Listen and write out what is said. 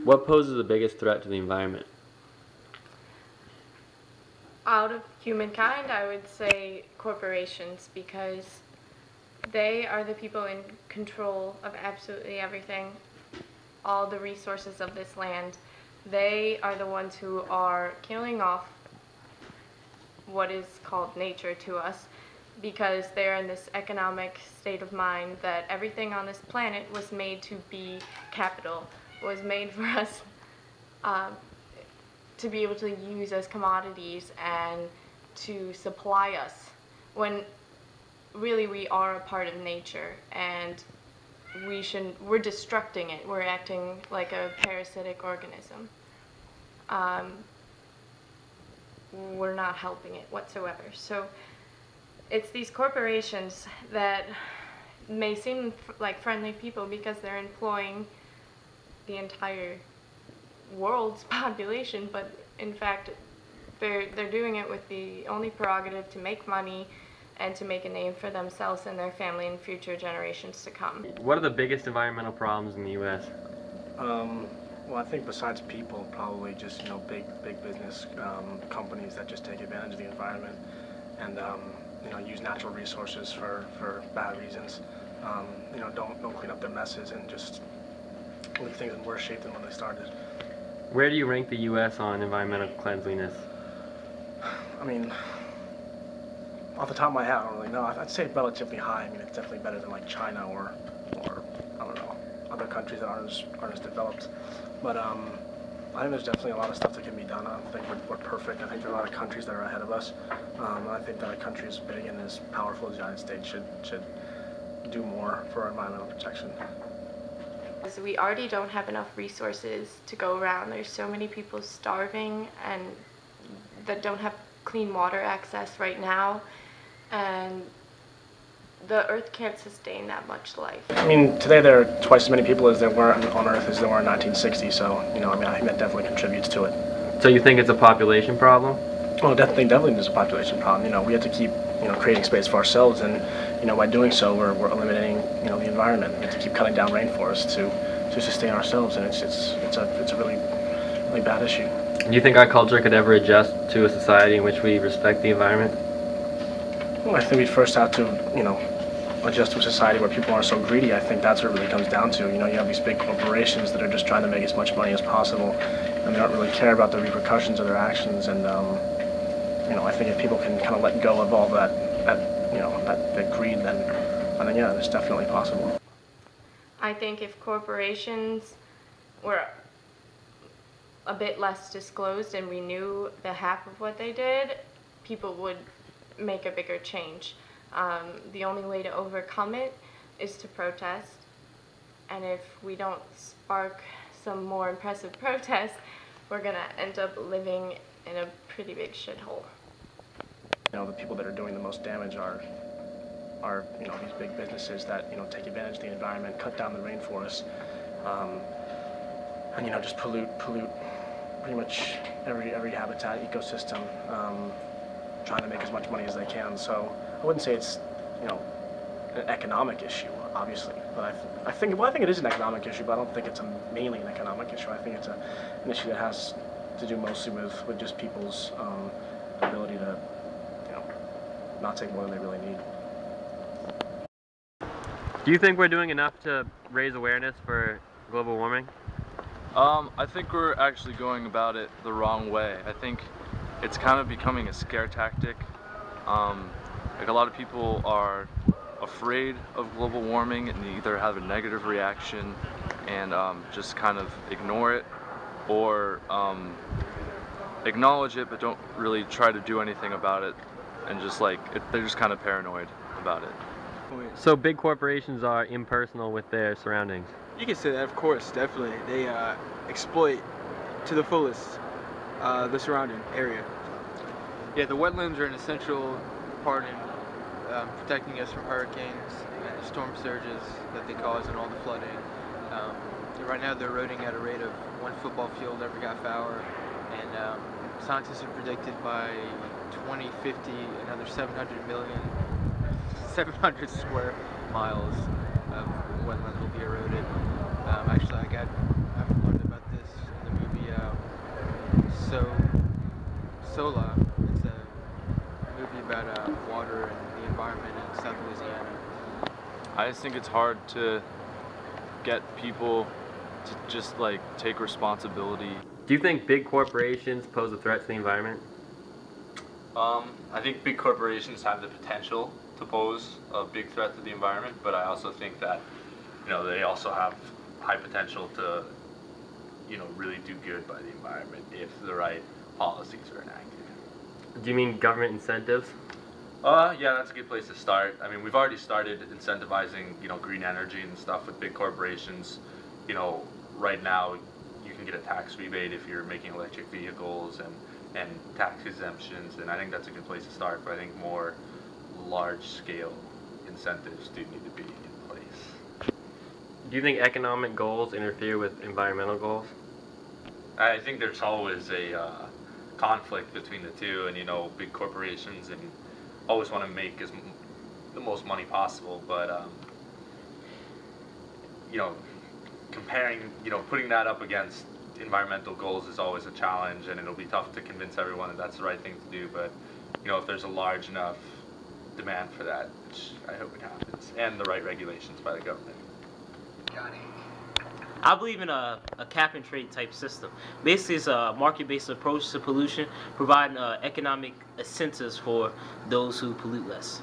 What poses the biggest threat to the environment? Out of humankind, I would say corporations, because they are the people in control of absolutely everything, all the resources of this land. They are the ones who are killing off what is called nature to us, because they're in this economic state of mind that everything on this planet was made to be capital, was made for us to be able to use as commodities and to supply us, when really we are a part of nature, and we're destructing it. We're acting like a parasitic organism. We're not helping it whatsoever. So it's these corporations that may seem like friendly people because they're employing the entire world's population, but in fact they're doing it with the only prerogative to make money and to make a name for themselves and their family and future generations to come. What are the biggest environmental problems in the U.S.? Well, I think besides people, probably just big business companies that just take advantage of the environment and use natural resources for bad reasons. Don't clean up their messes and just leave things in worse shape than when they started. Where do you rank the U.S. on environmental cleanliness? I mean, off the top of my head, I don't really know. I'd say relatively high. I mean, it's definitely better than like China or I don't know, other countries that aren't as developed. But I think there's definitely a lot of stuff that can be done. I don't think we're perfect. I think there are a lot of countries that are ahead of us. And I think that a country as big and as powerful as the United States should do more for environmental protection. Because we already don't have enough resources to go around. There's so many people starving and that don't have clean water access right now, and the earth can't sustain that much life. I mean, today there are twice as many people as there were on Earth as there were in 1960, so, I mean, I think that definitely contributes to it. So you think it's a population problem? Well, definitely there's a population problem. We have to keep, creating space for ourselves, and, by doing so, we're eliminating, the environment. We have to keep cutting down rainforests to sustain ourselves, and it's a really, really bad issue. Do you think our culture could ever adjust to a society in which we respect the environment? Well, I think we first have to, adjust to a society where people aren't so greedy. I think that's what it really comes down to. You have these big corporations that are just trying to make as much money as possible, and they don't really care about the repercussions of their actions. And I think if people can kind of let go of all that greed, then yeah, it's definitely possible. I think if corporations were a bit less disclosed and we knew the half of what they did, people would make a bigger change. The only way to overcome it is to protest, and if we don't spark some more impressive protests, we're gonna end up living in a pretty big shithole. The people that are doing the most damage are these big businesses that take advantage of the environment, cut down the rainforests, and just pollute pretty much every habitat ecosystem, trying to make as much money as they can. So I wouldn't say it's an economic issue, obviously, but I think it is an economic issue, but I don't think it's mainly an economic issue. I think it's an issue that has to do mostly with just people's ability to not take more than they really need. Do you think we're doing enough to raise awareness for global warming? I think we're actually going about it the wrong way. I think it's kind of becoming a scare tactic. Like, a lot of people are afraid of global warming and they either have a negative reaction and just kind of ignore it, or acknowledge it but don't really try to do anything about it, and just they're just kind of paranoid about it. So big corporations are impersonal with their surroundings? You can say that, of course, definitely. They exploit to the fullest the surrounding area. Yeah, the wetlands are an essential part in protecting us from hurricanes and storm surges that they cause and all the flooding. Right now they're eroding at a rate of 1 football field every half hour, and scientists have predicted by 2050 another 700 square miles of wetlands will be eroded. Actually, I've learned about this Sola. It's a movie about water and the environment in South Louisiana. I just think it's hard to get people to just like take responsibility. Do you think big corporations pose a threat to the environment? I think big corporations have the potential to pose a big threat to the environment, but I also think that, you know, they also have high potential to, you know, really do good by the environment if the right policies are enacted. Do you mean government incentives? Yeah, that's a good place to start. I mean, we've already started incentivizing, you know, green energy and stuff with big corporations. You know, right now you can get a tax rebate if you're making electric vehicles and tax exemptions, and I think that's a good place to start, but I think more large-scale incentives do need to be in place. Do you think economic goals interfere with environmental goals? I think there's always a conflict between the two, and, you know, big corporations and always want to make the most money possible, but you know, comparing, you know, putting that up against environmental goals is always a challenge, and it'll be tough to convince everyone that that's the right thing to do. But, you know, if there's a large enough demand for that, which I hope it happens, and the right regulations by the government. I believe in a cap and trade type system. Basically, it's a market-based approach to pollution, providing economic incentives for those who pollute less.